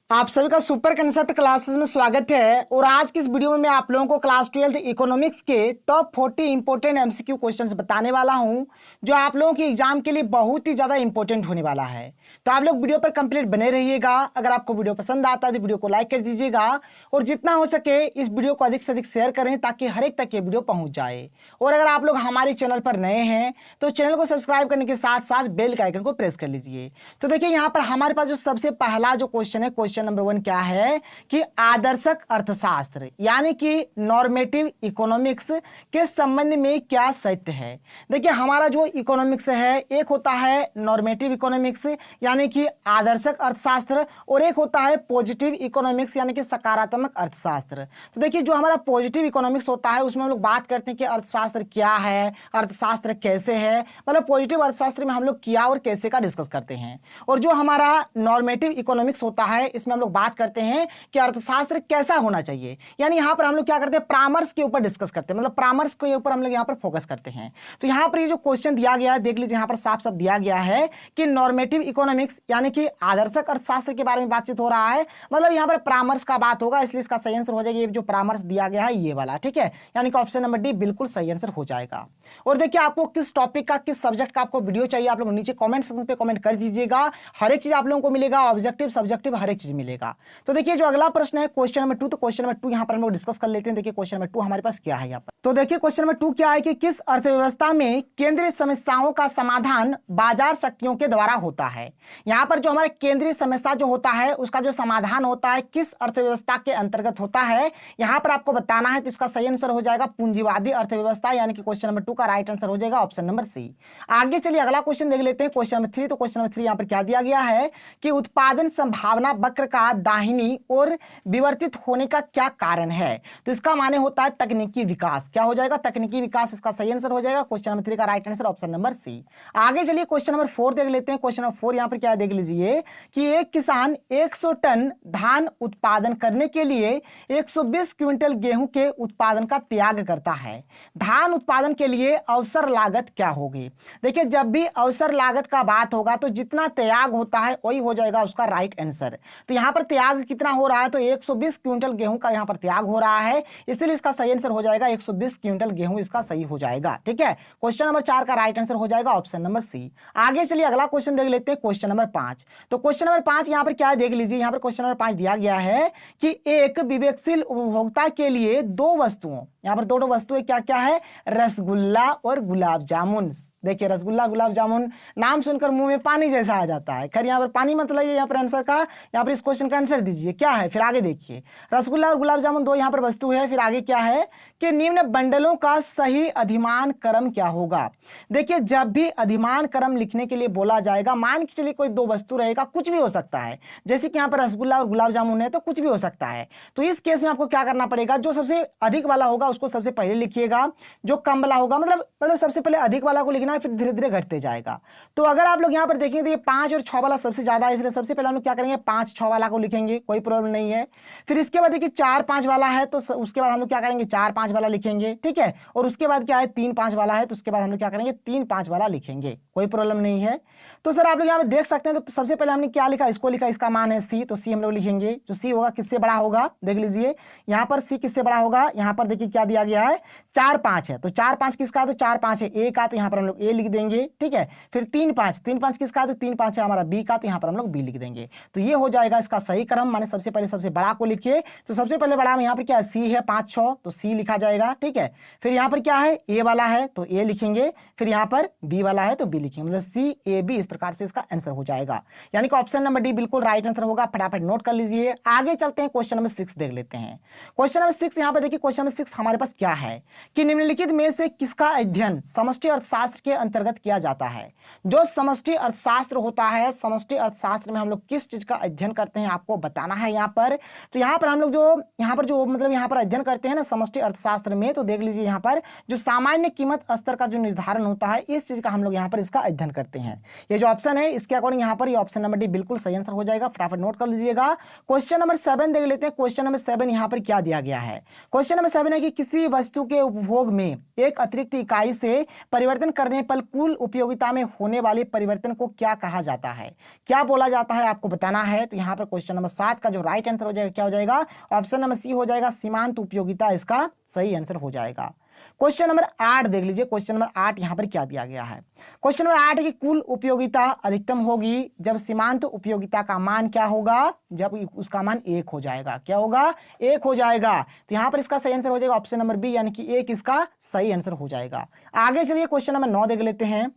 आप सभी का सुपर कंसेप्ट क्लासेस में स्वागत है। और आज की इस वीडियो में मैं आप लोगों को क्लास 12 इकोनॉमिक्स के टॉप 40 इंपॉर्टेंट एमसीक्यू क्वेश्चंस बताने वाला हूं, जो आप लोगों के एग्जाम के लिए बहुत ही ज़्यादा इंपॉर्टेंट होने वाला है। तो आप लोग वीडियो पर कंप्लीट बने रहिएगा। अगर आपको वीडियो पसंद आता है तो वीडियो को लाइक कर दीजिएगा और जितना हो सके इस वीडियो को अधिक से अधिक शेयर करें ताकि हर एक तक ये वीडियो पहुँच जाए। और अगर आप लोग हमारे चैनल पर नए हैं तो चैनल को सब्सक्राइब करने के साथ साथ बेल के आइकन को प्रेस कर लीजिए। तो देखिए यहाँ पर हमारे पास जो सबसे पहला जो क्वेश्चन है, क्वेश्चन नंबर 1 क्या है कि आदर्शक अर्थशास्त्र यानी कि नॉर्मेटिव इकोनॉमिक्स के संबंध में क्या सत्य है। देखिए हमारा जो इकोनॉमिक्स है, एक होता है नॉर्मेटिव इकोनॉमिक्स यानी कि आदर्शक अर्थशास्त्र और एक होता है पॉजिटिव इकोनॉमिक्स यानी कि सकारात्मक अर्थशास्त्र। तो देखिए जो हमारा पॉजिटिव इकोनॉमिक्स होता है उसमें हम लोग बात करते हैं कि अर्थशास्त्र क्या है, अर्थशास्त्र कैसे है, मतलब पॉजिटिव अर्थशास्त्र में हम लोग क्या और कैसे का डिस्कस करते हैं। और जो हमारा नॉर्मेटिव इकोनॉमिक्स होता है इसमें हम लोग बात करते हैं कि अर्थशास्त्र कैसा होना चाहिए, यानी यहां पर हम लोग क्या करते हैं, परामर्श के ऊपर डिस्कस करते हैं, मतलब परामर्श के ऊपर हम लोग यहां पर फोकस करते हैं। तो यहां पर ये जो क्वेश्चन दिया गया है देख लीजिए, यहां पर साफ साफ दिया गया है कि नॉर्मेटिव इकोनॉमिक्स यानी कि आदर्शक अर्थशास्त्र के बारे में बातचीत हो रहा है, मतलब यहां पर परामर्श का बात होगा, इसलिए इसका सही आंसर हो जाएगा ये जो परामर्श दिया गया है ये वाला, ठीक है, यानी कि ऑप्शन नंबर डी बिल्कुल सही आंसर हो जाएगा। और देखिए आपको किस टॉपिक का, किस सब्जेक्ट का आपको वीडियो चाहिए आप लोग नीचे कमेंट सेक्शन पे कमेंट कर दीजिएगा। हर एक चीज आप लोगों को मिलेगा, ऑब्जेक्टिव सब्जेक्टिव हर एक चीज मिलेगा। तो देखिए जो अगला प्रश्न है क्वेश्चन नंबर 2, तो क्वेश्चन नंबर 2 यहां पर हम लोग डिस्कस कर लेते हैं। देखिए क्वेश्चन नंबर 2 हमारे पास क्या है यहाँ पर, तो देखिए क्वेश्चन नंबर 2 क्या है कि किस अर्थव्यवस्था में केंद्रीय समस्याओं का समाधान बाजार शक्तियों के द्वारा होता है। यहाँ पर जो हमारे केंद्रीय समस्या जो होता है उसका जो समाधान होता है किस अर्थव्यवस्था के अंतर्गत होता है, यहाँ पर आपको बताना है। तो इसका सही आंसर हो जाएगा पूंजीवादी अर्थव्यवस्था, यानी कि क्वेश्चन नंबर 2 का राइट आंसर हो जाएगा ऑप्शन नंबर सी। आगे चलिए अगला क्वेश्चन देख लेते हैं, क्वेश्चन नंबर 3। तो क्वेश्चन नंबर 3 यहाँ पर क्या दिया गया है कि उत्पादन संभावना वक्र का दाहिनी और विवर्तित होने का क्या कारण है। तो इसका माने होता है तकनीकी विकास। क्या हो जाएगा, तकनीकी विकास, इसका सही आंसर हो जाएगा क्वेश्चन नंबर 3 का right answer option number C. आगे चलिए क्वेश्चन नंबर 4 देख लेते हैं। क्वेश्चन नंबर 4 यहाँ पर क्या देख लीजिए कि एक किसान 100 टन धान उत्पादन करने के लिए 120 क्विंटल गेहूं के उत्पादन का त्याग करता है। धान उत्पादन के लिए अवसर लागत क्या होगी। देखिए जब भी अवसर लागत का बात होगा तो जितना त्याग होता है वही हो जाएगा उसका राइट आंसर। तो यहाँ पर त्याग कितना हो रहा है, तो 120 क्विंटल गेहूं का यहाँ पर त्याग हो रहा है, इसलिए इसका सही आंसर हो जाएगा 120 क्विंटल गेहूं, इसका सही हो जाएगा। ठीक है, क्वेश्चन नंबर 4 का राइट आंसर हो जाएगा ऑप्शन नंबर सी। आगे चलिए अगला क्वेश्चन देख लेते हैं, क्वेश्चन नंबर 5। तो क्वेश्चन नंबर 5 यहाँ पर क्या है देख लीजिए, यहाँ पर क्वेश्चन नंबर 5 दिया गया है कि एक विवेकशील उपभोक्ता के लिए दो वस्तुओं, यहाँ पर दो वस्तुएं क्या क्या है, रसगुल्ला और गुलाब जामुन। देखिए रसगुल्ला गुलाब जामुन नाम सुनकर मुंह में पानी जैसा आ जाता है, खैर यहाँ पर पानी मत लाइए यहाँ पर आंसर का, यहाँ पर इस क्वेश्चन का आंसर दीजिए क्या है। फिर आगे देखिए रसगुल्ला और गुलाब जामुन दो यहाँ पर वस्तु है, फिर आगे क्या है कि निम्न बंडलों का सही अधिमान क्रम क्या होगा। देखिए जब भी अधिमान क्रम लिखने के लिए बोला जाएगा, मान के चलिए कोई दो वस्तु रहेगा, कुछ भी हो सकता है, जैसे कि यहाँ पर रसगुल्ला और गुलाब जामुन है तो कुछ भी हो सकता है। तो इस केस में आपको क्या करना पड़ेगा, जो सबसे अधिक वाला होगा उसको सबसे पहले लिखिएगा, जो कम वाला होगा मतलब सबसे पहले अधिक वाला को लिखना है, फिर धीरे धीरे घटते जाएगा। तो अगर आप लोग यहाँ पर देखेंगे तो ये 5 और 6 वाला सबसे ज्यादा है, इसलिए सबसे पहले हम लोग क्या करेंगे 5 6 वाला को लिखेंगे, कोई प्रॉब्लम नहीं है। फिर इसके बाद देखिए 4 5 वाला है तो उसके बाद हम लोग क्या करेंगे 4 5 वाला लिखेंगे, ठीक है। और उसके बाद क्या है 3 5 वाला है तो उसके बाद हम लोग क्या करेंगे 3 5 वाला लिखेंगे, कोई प्रॉब्लम नहीं है। तो सर आप लोग यहाँ पे देख सकते हैं, तो सबसे पहले हमने क्या लिखा, इसको लिखा, इसका मान है सी, तो सी हम लोग लिखेंगे। जो सी होगा किससे बड़ा होगा, देख लीजिए यहाँ पर सी किससे बड़ा होगा, यहाँ पर देखिए क्या दिया गया है 4 5 है, तो 4 5 किसका है, तो 4 5 है ए का, तो यहाँ पर हम लोग ए लिख देंगे, ठीक है। फिर 3 5 किसका है, तो 3 5 है हमारा बी का, तो यहाँ पर हम लोग बी लिख देंगे। तो ये हो जाएगा इसका सही क्रम, माने सबसे पहले सबसे बड़ा को लिखिए। तो सबसे पहले बड़ा में यहाँ पर क्या है सी है 5 6, तो सी लिखा जाएगा, ठीक है। फिर यहाँ पर क्या है ए वाला है तो ए लिखेंगे, फिर यहाँ पर बी वाला है तो बी लिखेंगे, मतलब सी ए बी, इस प्रकार से इसका आंसर हो जाएगा, यानी कि ऑप्शन नंबर डी बिल्कुल राइट आंसर होगा। फटाफट नोट कर लीजिए। आगे चलते हैं क्वेश्चन नंबर 6 देख लेते हैं। क्वेश्चन नंबर 6 यहाँ पर देखिए, क्वेश्चन नंबर 6 हमारे पास क्या है कि निम्नलिखित में से किसका अध्ययन समष्टि अर्थशास्त्र के अंतर्गत किया जाता है। जो समष्टि अर्थशास्त्र होता है, समष्टि अर्थशास्त्र में हम लोग किस चीज का अध्ययन करते हैं आपको बताना है यहाँ पर। तो यहाँ पर हम लोग जो मतलब यहाँ पर अध्ययन करते हैं ना समष्टि अर्थशास्त्र में, तो देख लीजिए यहाँ पर जो सामान्य कीमत स्तर का जो निर्धारण होता है, इस चीज का हम लोग यहाँ पर इसका अध्ययन करते हैं। ये जो ऑप्शन है इसके अकॉर्डिंग यहाँ पर ये ऑप्शन नंबर डी बिल्कुल सही आंसर हो जाएगा। फटाफट नोट कर लीजिएगा। क्वेश्चन नंबर 7 देख लेते हैं। क्वेश्चन नंबर 7 यहाँ पर क्या दिया गया है, क्वेश्चन नंबर 7 है कि किसी वस्तु के उपभोग में एक अतिरिक्त इकाई से परिवर्तन करने करने पर कुल उपयोगिता में होने वाले परिवर्तन को क्या कहा जाता है, क्या बोला जाता है, आपको बताना है। तो यहाँ पर क्वेश्चन नंबर 7 का जो राइट आंसर हो जाएगा क्या हो जाएगा, ऑप्शन नंबर सी हो जाएगा, सीमांत उपयोगिता इसका सही आंसर हो जाएगा। क्वेश्चन नंबर 8 देख लीजिए, क्वेश्चन नंबर 8 यहाँ पर क्या दिया गया है। क्वेश्चन नंबर 8 की कुल उपयोगिता अधिकतम होगी जब सीमांत उपयोगिता का मान क्या होगा, जब उसका मान 1 हो जाएगा। क्या होगा, 1 हो जाएगा। तो यहाँ पर इसका सही आंसर हो जाएगा ऑप्शन नंबर बी, यानी कि 1 इसका सही आंसर हो जाएगा। आगे चलिए क्वेश्चन नंबर 9 देख लेते हैं।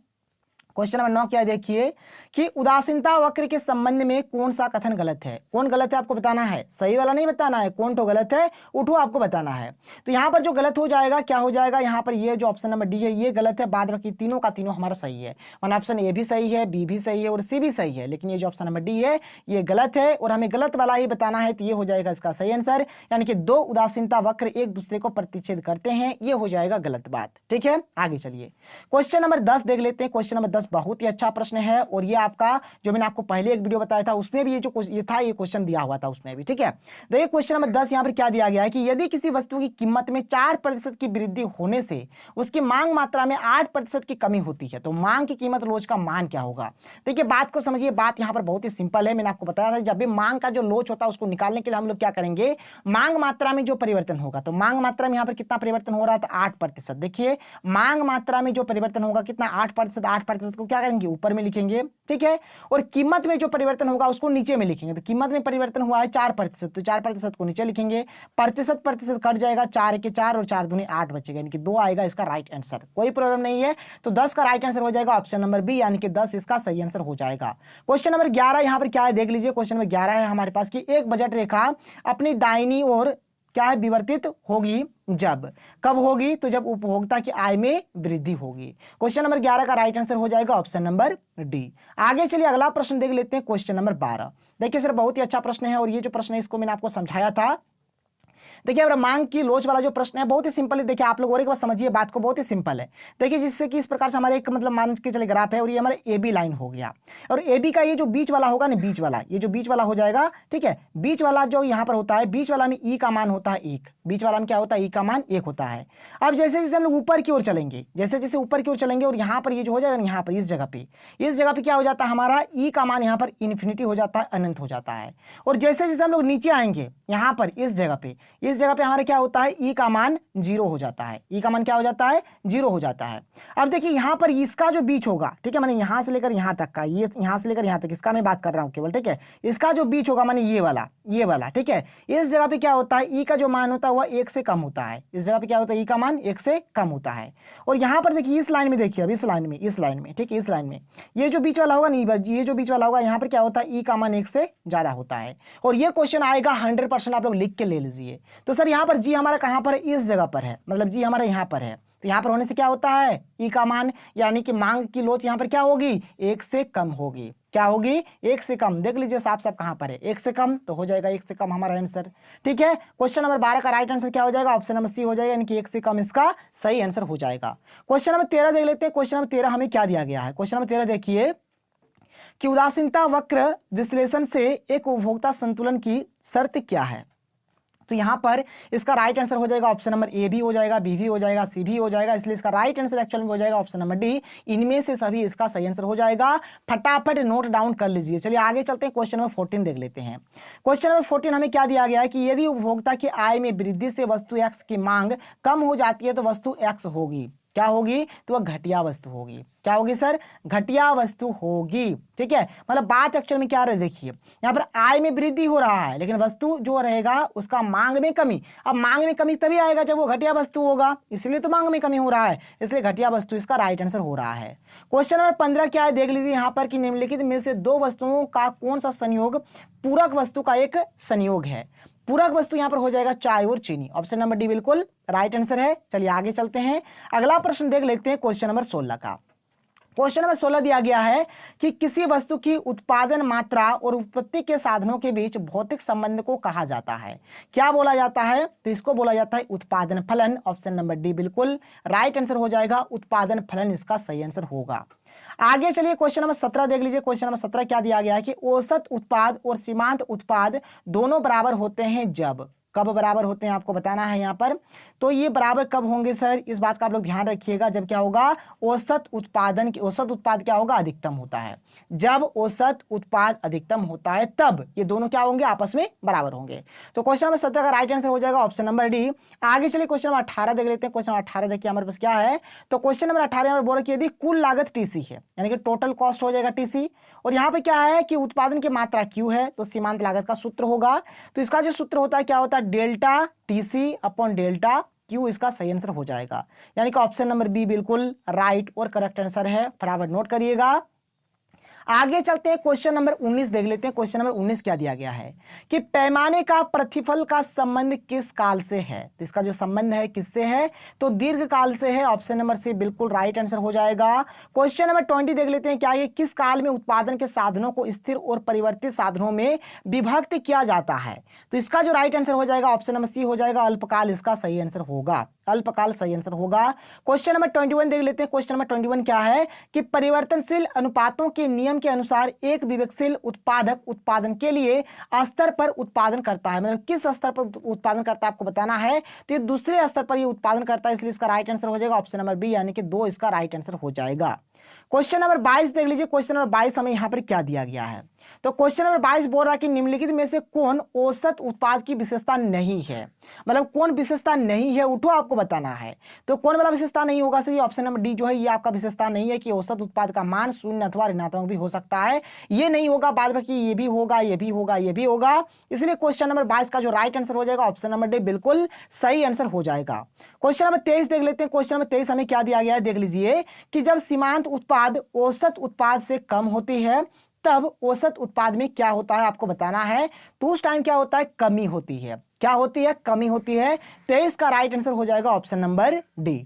क्वेश्चन नंबर 9 क्या है, देखिए कि उदासीनता वक्र के संबंध में कौन सा कथन गलत है। कौन गलत है आपको बताना है, सही वाला नहीं बताना है, कौन तो गलत है उठो आपको बताना है। तो यहाँ पर जो गलत हो जाएगा क्या हो जाएगा, यहाँ पर ये जो ऑप्शन नंबर डी है ये गलत है, बाद बाकी तीनों का तीनों हमारा सही है। वन ऑप्शन ए भी सही है, बी भी सही है और सी भी सही है, लेकिन ये जो ऑप्शन नंबर डी है ये गलत है और हमें गलत वाला ही बताना है। तो ये हो जाएगा इसका सही आंसर, यानी कि 2 उदासीनता वक्र एक दूसरे को प्रतिच्छेद करते हैं, ये हो जाएगा गलत बात। ठीक है, आगे चलिए क्वेश्चन नंबर 10 देख लेते हैं। क्वेश्चन नंबर 10 बहुत ही अच्छा प्रश्न है और ये आपका जो मैंने आपको पहले एक वीडियो बताया था उसमें भी ये जो ये था ये क्वेश्चन दिया हुआ था उसमें भी। ठीक है, देखिए क्वेश्चन नंबर 10 यहाँ पर क्या दिया गया है कि यदि किसी वस्तु की कीमत में 4% की वृद्धि होने से उसकी मांग मात्रा में 8% की कमी होती है तो मांग की कीमत लोच का मान क्या होगा। देखिए बात को समझिए, बात यहाँ पर बहुत ही सिंपल है। मैंने आपको बताया था जब भी मांग का जो लोच होता है उसको निकालने के लिए हम लोग क्या करेंगे, मांग मात्रा में जो परिवर्तन होगा, तो मांग मात्रा में यहाँ पर कितना परिवर्तन हो रहा है, तो 8%। देखिए मांग मात्रा में जो परिवर्तन होगा कितना, 8%। 8% को क्या करेंगे, ऊपर में लिखेंगे। ठीक है, और कीमत में जो परिवर्तन होगा उसको नीचे में लिखेंगे। तो कीमत में परिवर्तन हुआ है 4%, तो 4% को नीचे लिखेंगे, प्रतिशत प्रतिशत कट जाएगा, 4 के 4 और 4 दूनी 8 बचेगा, यानी कि 2 आएगा इसका राइट आंसर। कोई प्रॉब्लम नहीं है, तो 10 का राइट आंसर हो जाएगा ऑप्शन नंबर बी, यानी कि 10 इसका सही आंसर हो जाएगा। क्वेश्चन नंबर 11 यहाँ पर क्या है, देख लीजिए। क्वेश्चन नंबर 11 है हमारे पास कि एक बजट रेखा अपनी दाहिनी ओर क्या है, विवर्तित होगी जब, कब होगी, तो जब उपभोक्ता की आय में वृद्धि होगी। क्वेश्चन नंबर 11 का राइट आंसर हो जाएगा ऑप्शन नंबर डी। आगे चलिए अगला प्रश्न देख लेते हैं, क्वेश्चन नंबर 12। देखिए सर बहुत ही अच्छा प्रश्न है और ये जो प्रश्न है इसको मैंने आपको समझाया था। देखिए अब मांग की लोच वाला जो प्रश्न है बहुत ही सिंपल है। देखिए आप लोग और एक बार समझिए बात को, बहुत ही सिंपल है। देखिए जिससे कि इस प्रकार से हमारे एक मतलब मान के चले ग्राफ है और ये हमारे ए बी लाइन हो गया और ए बी का ये जो बीच वाला होगा ना, बीच वाला, ये जो बीच वाला हो जाएगा। ठीक है, बीच वाला जो यहाँ पर होता है, बीच वाला में ई का मान होता है 1, बीच वाला में क्या होता है, ई का मान 1 होता है। अब जैसे जैसे हम लोग ऊपर की ओर चलेंगे, जैसे जैसे ऊपर की ओर चलेंगे और यहाँ पर ये जो हो जाएगा, यहाँ पर इस जगह पे क्या हो जाता है, हमारा ई का मान यहाँ पर इन्फिनिटी हो जाता है, अनंत हो जाता है। और जैसे जैसे हम लोग नीचे आएंगे यहाँ पर इस जगह पे हमारे क्या होता है, ई का मान 0 हो जाता है। ई का मान क्या हो जाता है, 0 हो जाता है। अब देखिए यहाँ पर इसका जो बीच होगा, ठीक है, माने यहाँ से लेकर यहाँ तक का, ये यहाँ से लेकर यहाँ तक, इसका मैं बात कर रहा हूँ केवल। ठीक है, इसका जो बीच होगा माने ये वाला। ठीक है, इस जगह पे क्या होता है, ई का जो मान होता है वह 1 से कम होता है। इस जगह पे क्या होता है, ई का मान 1 से कम होता है। और यहाँ पर देखिए इस लाइन में, देखिए अब इस लाइन में ठीक है, इस लाइन में ये जो बीच वाला होगा नहीं, ये जो बीच वाला होगा यहाँ पर क्या होता है, ई का मान 1 से ज्यादा होता है। और ये क्वेश्चन आएगा 100%, आप लोग लिख के ले लीजिए। तो सर यहाँ पर जी हमारा कहाँ पर है, इस जगह पर है, मतलब जी हमारा यहाँ पर है। तो यहाँ पर होने से क्या होता है, ई का मान यानी कि मांग की लोच यहाँ पर क्या होगी, 1 से कम होगी। क्या होगी, 1 से कम। देख लीजिए साफ साफ कहाँ पर है, 1 से कम, तो हो जाएगा 1 से कम हमारा आंसर। ठीक है, क्वेश्चन नंबर 12 का राइट आंसर क्या हो जाएगा, ऑप्शन नंबर सी हो जाएगा, यानी कि 1 से कम इसका सही आंसर हो जाएगा। क्वेश्चन नंबर 13 देख लेते हैं। क्वेश्चन नंबर 13 हमें क्या दिया गया है। क्वेश्चन नंबर 13 देखिए कि उदासीनता वक्र विश्लेषण से एक उपभोक्ता संतुलन की शर्त क्या है। तो यहाँ पर इसका राइट आंसर हो जाएगा ऑप्शन नंबर ए भी हो जाएगा, बी भी हो जाएगा, सी भी हो जाएगा, इसलिए इसका राइट आंसर एक्चुअल में हो जाएगा ऑप्शन नंबर डी। इनमें से सभी इसका सही आंसर हो जाएगा। फटाफट नोट डाउन कर लीजिए। चलिए आगे चलते हैं, क्वेश्चन नंबर 14 देख लेते हैं। क्वेश्चन नंबर 14 हमें क्या दिया गया है कि यदि उपभोक्ता की आय में वृद्धि से वस्तु एक्स की मांग कम हो जाती है तो वस्तु एक्स होगी, क्या होगी, तो वह घटिया वस्तु होगी। क्या होगी सर, घटिया वस्तु होगी। ठीक है, मतलब बात एक्चुअल में क्या रहे, देखिए यहाँ पर आय में वृद्धि हो रहा है लेकिन वस्तु जो रहेगा उसका मांग में कमी। अब मांग में कमी तभी आएगा जब वो घटिया वस्तु होगा, इसलिए तो मांग में कमी हो रहा है, इसलिए घटिया वस्तु इसका राइट आंसर हो रहा है। क्वेश्चन नंबर 15 क्या है, देख लीजिए यहाँ पर कि निम्नलिखित में से 2 वस्तुओं का कौन सा संयोग पूरक वस्तु का एक संयोग है। पूरक वस्तु यहां पर हो जाएगा चाय और चीनी, ऑप्शन नंबर डी बिल्कुल राइट आंसर है। चलिए आगे चलते हैं, अगला प्रश्न देख लेते हैं क्वेश्चन नंबर 16 का। क्वेश्चन नंबर 16 दिया गया है कि किसी वस्तु की उत्पादन मात्रा और उत्पत्ति के साधनों के बीच भौतिक संबंध को कहा जाता है। क्या बोला जाता है, तो इसको बोला जाता है उत्पादन फलन, ऑप्शन नंबर डी बिल्कुल राइट आंसर हो जाएगा। उत्पादन फलन इसका सही आंसर होगा। आगे चलिए क्वेश्चन नंबर 17 देख लीजिए। क्वेश्चन नंबर 17 क्या दिया गया है कि औसत उत्पाद और सीमांत उत्पाद दोनों बराबर होते हैं जब, कब बराबर होते हैं आपको बताना है यहाँ पर। तो ये बराबर कब होंगे सर, इस बात का आप लोग ध्यान रखिएगा, जब क्या होगा औसत उत्पाद क्या होगा अधिकतम होता है। जब औसत उत्पाद अधिकतम होता है तब ये दोनों क्या होंगे आपस में बराबर होंगे। तो क्वेश्चन नंबर 17 का राइट आंसर हो जाएगा ऑप्शन नंबर डी। आगे चलिए क्वेश्चन नंबर 18 देख लेते हैं। क्वेश्चन नंबर 18 देखिए हमारे पास क्या है। तो क्वेश्चन नंबर 18 में बोल रहा है कि यदि कुल लागत टीसी है यानी कि टोटल कॉस्ट हो जाएगा टीसी, और यहाँ पे क्या है कि उत्पादन की मात्रा क्यू है, तो सीमांत लागत का सूत्र होगा। तो इसका जो सूत्र होता है क्या होता है, delta TC upon delta Q, इसका सही आंसर हो जाएगा। यानी कि ऑप्शन नंबर बी बिल्कुल राइट और करेक्ट आंसर है, फटाफट नोट करिएगा। आगे चलते हैं, क्वेश्चन नंबर 19 देख लेते हैं। क्वेश्चन नंबर 19 क्या दिया गया है कि पैमाने का प्रतिफल का संबंध किस काल से है। तो इसका जो संबंध है किससे है, तो दीर्घ काल से है। ऑप्शन नंबर सी बिल्कुल राइट आंसर हो जाएगा। क्वेश्चन नंबर 20 देख लेते हैं, क्या है किस काल में उत्पादन के साधनों को स्थिर और परिवर्तित साधनों में विभक्त किया जाता है। तो इसका जो राइट आंसर हो जाएगा ऑप्शन नंबर सी हो जाएगा, अल्पकाल इसका सही आंसर होगा, अल्पकाल सही आंसर होगा। क्वेश्चन नंबर 21 देख लेते हैं। क्वेश्चन नंबर 21 क्या है कि परिवर्तनशील अनुपातों के नियम के अनुसार एक विवेकशील उत्पादक उत्पादन के लिए स्तर पर उत्पादन करता है, मतलब किस स्तर पर उत्पादन करता है आपको बताना है। तो ये दूसरे स्तर पर ये उत्पादन करता है, इसलिए इसका राइट आंसर हो जाएगा ऑप्शन नंबर बी, यानी कि 2 इसका राइट आंसर हो जाएगा। क्वेश्चन नंबर 22 देख लीजिए। क्वेश्चन नंबर 22 हमें यहां पर क्या दिया गया है। तो क्वेश्चन नंबर 22 बोल रहा है कि निम्नलिखित में से कौन औसत उत्पाद की विशेषता नहीं है, मतलब कौन विशेषता नहीं है, उठो आपको बताना है। तो कौन वाला विशेषता नहीं होगा, सही ऑप्शन नंबर डी जो है ये आपका विशेषता नहीं है कि औसत उत्पाद का मान शून्य अथवा ऋणात्मक भी हो सकता है, ये नहीं होगा। बाद बाकी ये भी होगा, ये भी होगा, ये भी होगा। इसलिए क्वेश्चन नंबर 22 का जो राइट आंसर हो जाएगा ऑप्शन नंबर डी बिल्कुल सही आंसर हो जाएगा। क्वेश्चन नंबर 23 देख लेते हैं। क्वेश्चन नंबर 23 हमें क्या दिया गया है, देख लीजिए कि जब सीमांत उत्पाद औसत उत्पाद से कम होती है तब औसत उत्पाद में क्या होता है आपको बताना है। तो उस टाइम क्या होता है, कमी होती है। क्या होती है, कमी होती है। 23 का राइट आंसर हो जाएगा ऑप्शन नंबर डी।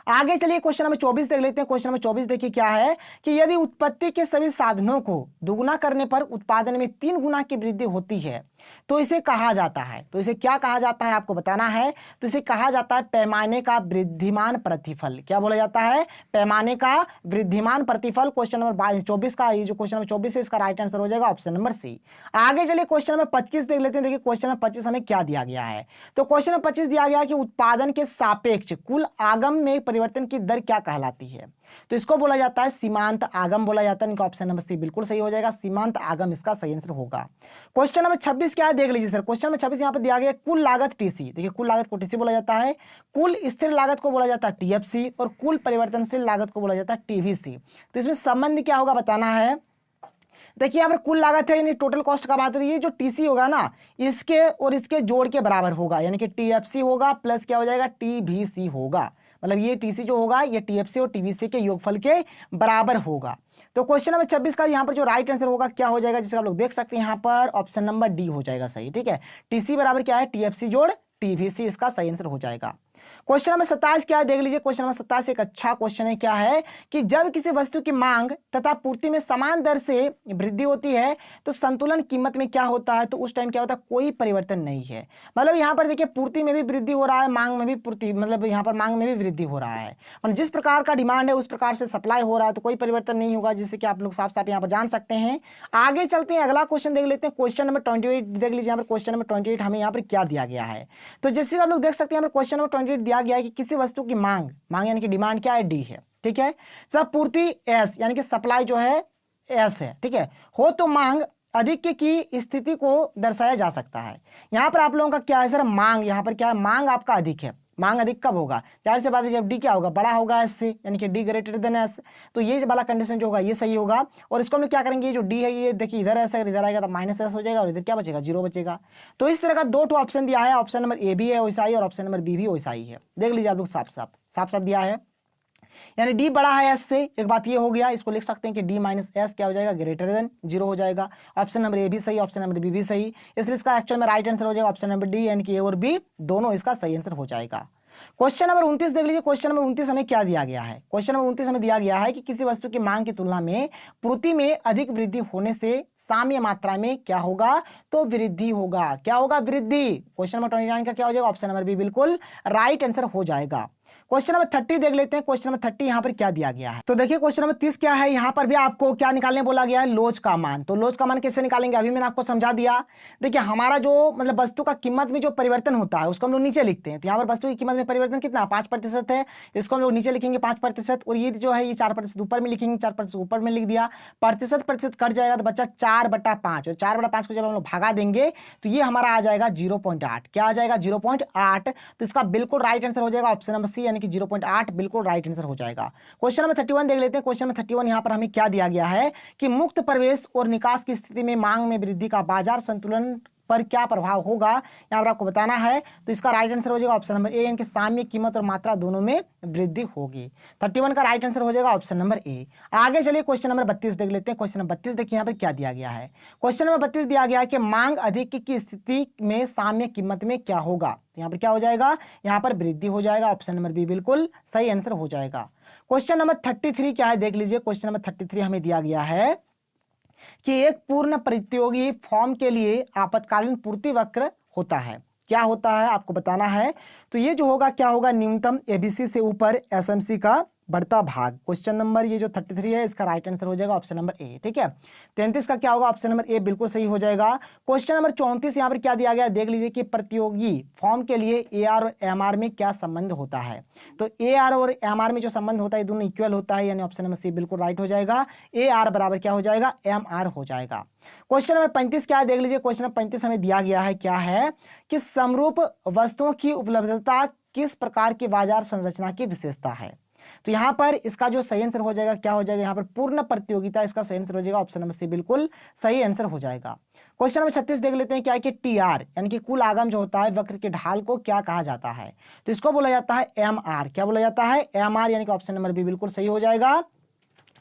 आगे चलिए क्वेश्चन नंबर 24 देख लेते हैं। क्वेश्चन नंबर 24 देखिए क्या है कि यदि उत्पत्ति के सभी साधनों को दुगुना करने पर उत्पादन में 3 गुना की वृद्धि होती है तो इसे कहा जाता है। तो इसे क्या कहा जाता है आपको बताना है। तो इसे कहा जाता है पैमाने का वृद्धिमान प्रतिफल। क्या बोला जाता है, पैमाने का वृद्धिमान प्रतिफल। क्वेश्चन नंबर 24 का ये जो क्वेश्चन नंबर 24 है इसका राइट आंसर हो जाएगा ऑप्शन नंबर सी। आगे चलिए क्वेश्चन नंबर 25 देख लेते हैं। देखिए क्वेश्चन नंबर 25 हमें क्या दिया गया है। तो क्वेश्चन नंबर 25 दिया गया कि उत्पादन के सापेक्ष कुल आगम में परिवर्तन की दर क्या कहलाती है। तो इसको बोला जाता है सीमांत आगम बोला जाता है। इनका ऑप्शन नंबर सी बिल्कुल सही हो जाएगा, सीमांत आगम इसका सही आंसर होगा। क्वेश्चन नंबर 26 क्या है देख लीजिए सर। क्वेश्चन नंबर 26 यहां पर दिया गया कुल लागत टीसी। देखिए कुल लागत को टीसी बोला जाता है, कुल स्थिर लागत को बोला जाता है टीएफसी, और कुल परिवर्तनशील लागत को बोला जाता है टीवीसी। तो इसमें संबंध क्या होगा बताना है। देखिए यहाँ पर कुल लागत है यानी टोटल कॉस्ट का बात रही है, जो टीसी होगा ना इसके और इसके जोड़ के बराबर होगा, यानी कि टीएफसी होगा प्लस क्या हो जाएगा टीवीसी होगा। मतलब ये टीसी जो होगा ये टीएफसी और टीवीसी के योगफल के बराबर होगा। तो क्वेश्चन नंबर 26 का यहाँ पर जो राइट आंसर होगा क्या हो जाएगा, जिसका आप लोग देख सकते हैं यहाँ पर ऑप्शन नंबर डी हो जाएगा सही। ठीक है, टीसी बराबर क्या है, टीएफसी जोड़ टीवीसी, इसका सही आंसर हो जाएगा। क्वेश्चन नंबर 27 क्या है देख लीजिए। क्वेश्चन नंबर 27 एक अच्छा क्वेश्चन है। क्या है कि जब किसी वस्तु की मांग तथा पूर्ति में समान दर से वृद्धि होती है तो संतुलन कीमत में क्या होता है। तो उस टाइम क्या होता है, कोई परिवर्तन नहीं है। मतलब यहाँ पर देखिए पूर्ति में भी वृद्धि हो रहा है, मांग में भी पूर्ति मतलब यहाँ पर मांग में भी वृद्धि हो रहा है। मतलब जिस प्रकार का डिमांड है उस प्रकार से सप्लाई हो रहा है, तो कोई परिवर्तन नहीं होगा, जिससे कि आप लोग साफ साफ यहाँ पर जान सकते हैं। आगे चलते हैं, अगला क्वेश्चन देख लेते हैं। क्वेश्चन नंबर 28 देख लीजिए। यहाँ पर क्वेश्चन नंबर 28 हमें यहाँ पर क्या दिया गया है। तो जैसे आप लोग देख सकते हैं यहाँ पर क्वेश्चन नंबर 28 दिया गया है कि किसी वस्तु की मांग यानी कि डिमांड क्या है, डी है। ठीक है, तब पूर्ति एस यानी कि सप्लाई जो है एस है। ठीक है, हो तो मांग अधिक की स्थिति को दर्शाया जा सकता है। यहां पर आप लोगों का क्या है सर, मांग यहां पर क्या है, मांग आपका अधिक है। मांग अधिक कब होगा, जाहिर सी बात है जब डी क्या होगा, बड़ा होगा एस से, यानी कि डी ग्रेटर देन एस। तो ये वाला कंडीशन जो होगा ये सही होगा। और इसको हम लोग क्या करेंगे, ये जो डी है ये देखिए इधर एस, अगर इधर आएगा तो माइनस एस हो जाएगा, और इधर क्या बचेगा, जीरो बचेगा। तो इस तरह का 2 ऑप्शन दिया है। ऑप्शन नंबर ए भी है वैसा ही, और ऑप्शन नंबर बी भी वैसा ही है। देख लीजिए आप लोग साफ साफ दिया है, यानी डी बड़ा है एस से। एक बात ये हो गया, इसको लिख सकते हैं कि डी माइनस एस क्या हो जाएगा, ग्रेटर देन जीरो हो जाएगा। ऑप्शन नंबर ए भी सही, ऑप्शन नंबर बी भी सही, इसलिए इसका एक्चुअल में राइट आंसर हो जाएगा ऑप्शन नंबर डी, यानी कि ए और बी दोनों इसका सही आंसर हो जाएगा। क्वेश्चन नंबर 29 देख लीजिए। क्वेश्चन नंबर 29 हमें क्या दिया गया है। क्वेश्चन नंबर 29 हमें दिया गया है कि किसी वस्तु की मांग की तुलना में पूर्ति में अधिक वृद्धि होने से साम्य मात्रा में क्या होगा, तो वृद्धि होगा। क्या होगा, वृद्धि। क्वेश्चन नंबर 29 का क्या हो जाएगा, ऑप्शन नंबर बी बिल्कुल राइट आंसर हो जाएगा। क्वेश्चन नंबर 30 देख लेते हैं। क्वेश्चन नंबर 30 यहाँ पर क्या दिया गया है, तो देखिए क्वेश्चन नंबर 30 क्या है, यहाँ पर भी आपको क्या निकालने बोला गया है, लोच का मान। तो लोच का मान कैसे निकालेंगे, अभी मैंने आपको समझा दिया। देखिए हमारा जो मतलब वस्तु का कीमत में जो परिवर्तन होता है उसको हम लोग नीचे लिखते हैं। तो यहाँ पर वस्तु की कीमत में परिवर्तन कितना 5% है, इसको हम लोग नीचे लिखेंगे 5%, और ये जो है ये 4% ऊपर में लिखेंगे, 4% ऊपर में लिख दिया। प्रतिशत प्रतिशत कट जाएगा तो बच्चा 4/5, और 4/5 को जब हम लोग भागा देंगे तो ये हमारा आ जाएगा 0.8। क्या आ जाएगा 0.8। तो इसका बिल्कुल राइट आंसर हो जाएगा ऑप्शन नंबर सी, यानी कि 0.8 बिल्कुल राइट आंसर हो जाएगा। क्वेश्चन नंबर 31 देख लेते हैं। क्वेश्चन नंबर 31 यहां पर हमें क्या दिया गया है कि मुक्त प्रवेश और निकास की स्थिति में मांग में वृद्धि का बाजार संतुलन पर क्या प्रभाव होगा, यहां पर आपको बताना है। तो इसका राइट आंसर हो जाएगा ऑप्शन नंबर ए, यानी कि साम्य कीमत और मात्रा दोनों में वृद्धि होगी। 31 का राइट आंसर हो जाएगा ऑप्शन नंबर ए। आगे चलिए क्वेश्चन नंबर 32 देख लेते हैं। क्वेश्चन नंबर 32 देखिए यहाँ पर क्या दिया गया है। क्वेश्चन नंबर 32 दिया गया है कि मांग अधिक की स्थिति में साम्य कीमत में क्या होगा। तो यहाँ पर क्या हो जाएगा, यहाँ पर वृद्धि हो जाएगा। ऑप्शन नंबर बी बिल्कुल सही आंसर हो जाएगा। क्वेश्चन नंबर 33 क्या है देख लीजिए। क्वेश्चन नंबर 33 हमें दिया गया है कि एक पूर्ण प्रतियोगी फॉर्म के लिए आपातकालीन पूर्ति वक्र होता है। क्या होता है आपको बताना है। तो ये जो होगा क्या होगा, न्यूनतम एबीसी से ऊपर एसएमसी का बढ़ता भाग। क्वेश्चन नंबर ये जो 33 है इसका राइट आंसर हो जाएगा ऑप्शन नंबर ए। ठीक है, 33 का क्या होगा, ऑप्शन नंबर ए बिल्कुल सही हो जाएगा। क्वेश्चन नंबर 34 यहाँ पर क्या दिया गया देख लीजिए कि प्रतियोगी फॉर्म के लिए एआर और एमआर में क्या संबंध होता है। तो एआर और एमआर में जो संबंध होता है दोनों इक्वल होता है, यानी ऑप्शन नंबर सी बिल्कुल राइट हो जाएगा। एआर बराबर क्या हो जाएगा, एमआर हो जाएगा। क्वेश्चन नंबर 35 क्या है देख लीजिए। क्वेश्चन नंबर 35 हमें दिया गया है क्या है कि समरूप वस्तुओं की उपलब्धता किस प्रकार की बाजार संरचना की विशेषता है। तो यहां पर इसका जो सही आंसर हो जाएगा क्या हो जाएगा, यहां पर पूर्ण प्रतियोगिता इसका सही आंसर हो जाएगा। ऑप्शन नंबर सी बिल्कुल सही आंसर हो जाएगा। क्वेश्चन नंबर 36 देख लेते हैं क्या है कि टीआर यानी कि कुल आगम जो होता है वक्र के ढाल को क्या कहा जाता है। तो इसको बोला जाता है एमआर। क्या बोला जाता है, एमआर, यानी कि ऑप्शन नंबर बी बिल्कुल सही हो जाएगा।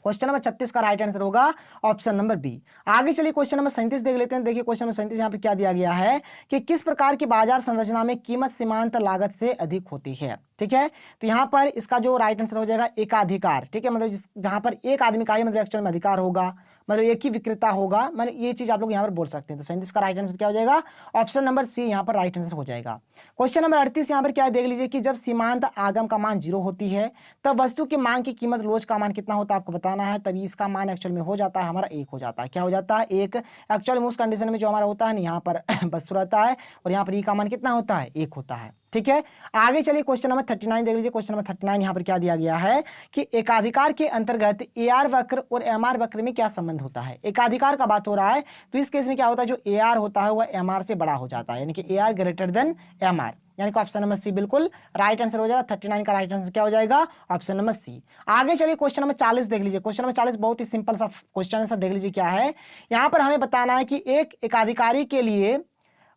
क्वेश्चन नंबर 36 का राइट आंसर होगा ऑप्शन नंबर बी। आगे चलिए क्वेश्चन नंबर 37 देख लेते हैं। देखिए क्वेश्चन नंबर 37 यहाँ पे क्या दिया गया है कि किस प्रकार की बाजार संरचना में कीमत सीमांत लागत से अधिक होती है। ठीक है, तो यहाँ पर इसका जो राइट आंसर हो जाएगा एकाधिकार। ठीक है, मतलब जहां पर एक आदमी का ही मतलब एक्चुअल में अधिकार होगा, मतलब एक ही विक्रेता होगा, मतलब ये चीज आप लोग यहाँ पर बोल सकते हैं। तो 37 का राइट आंसर क्या हो जाएगा, ऑप्शन नंबर सी यहाँ पर राइट आंसर हो जाएगा। क्वेश्चन नंबर 38 यहाँ पर क्या है देख लीजिए कि जब सीमांत आगम का मान 0 होती है तब वस्तु की मांग की कीमत लोच का मान कितना होता है आपको बताना है। तभी इसका मान एक्चुअल में हो जाता है हमारा 1 हो जाता है। क्या हो जाता है, 1। एक्चुअल में उस कंडीशन में जो हमारा होता है ना, यहाँ पर वस्तु रहता है और यहाँ पर ई का मान कितना होता है, 1 होता है। ठीक है, आगे चलिए क्वेश्चन नंबर 39 देख लीजिए। क्वेश्चन नंबर 39 यहाँ पर क्या दिया गया है कि एकाधिकार के अंतर्गत एआर वक्र और एमआर वक्र में क्या संबंध होता है। एकाधिकार का बात हो रहा है तो इस केस में क्या होता है, जो एआर होता है वह एमआर से बड़ा हो जाता है, यानी कि एआर ग्रेटर देन एमआर, यानी कि ऑप्शन नंबर सी बिल्कुल राइट आंसर हो जाएगा। 39 का राइट आंसर क्या हो जाएगा, ऑप्शन नंबर सी। आगे चलिए क्वेश्चन नंबर 40 देख लीजिए। क्वेश्चन नंबर 40 बहुत ही सिंपल सा क्वेश्चन है, देख लीजिए क्या है। यहाँ पर हमें बताना है कि एक एकाधिकारी के लिए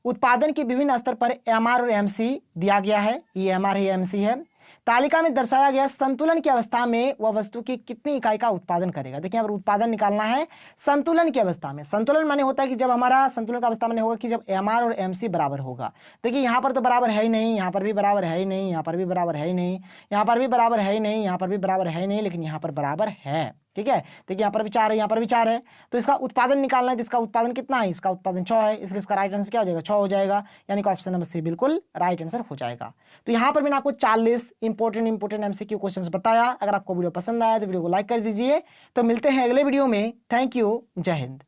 उत्पादन के विभिन्न स्तर पर एमआर और एमसी दिया गया है। ये एमआर है, एमसी है। तालिका में दर्शाया गया संतुलन की अवस्था में वह वस्तु की कितनी इकाई का उत्पादन करेगा। देखिए यहाँ पर उत्पादन निकालना है संतुलन की अवस्था में। संतुलन माने होता है कि जब हमारा संतुलन का अवस्था माने होगा कि जब एमआर और एमसी बराबर होगा। देखिए यहाँ पर तो बराबर है ही नहीं, यहाँ पर भी बराबर है ही नहीं, यहाँ पर भी बराबर है ही नहीं, यहाँ पर भी बराबर है ही नहीं, यहाँ पर भी बराबर है ही नहीं, लेकिन यहाँ पर बराबर है। ठीक है, देखिए यहाँ पर भी 4 है, यहाँ पर भी 4 है। तो इसका उत्पादन निकालना है, तो इसका उत्पादन कितना है, इसका उत्पादन 6 है, इसलिए इसका राइट आंसर क्या हो जाएगा, 6 हो जाएगा, यानी कि ऑप्शन नंबर सी बिल्कुल राइट आंसर हो जाएगा। तो यहाँ पर मैंने आपको 40 इंपॉर्टेंट एमसीक्यू क्वेश्चंस बताया। अगर आपको वीडियो पसंद आया तो वीडियो को लाइक कर दीजिए। तो मिलते हैं अगले वीडियो में। थैंक यू, जय हिंद।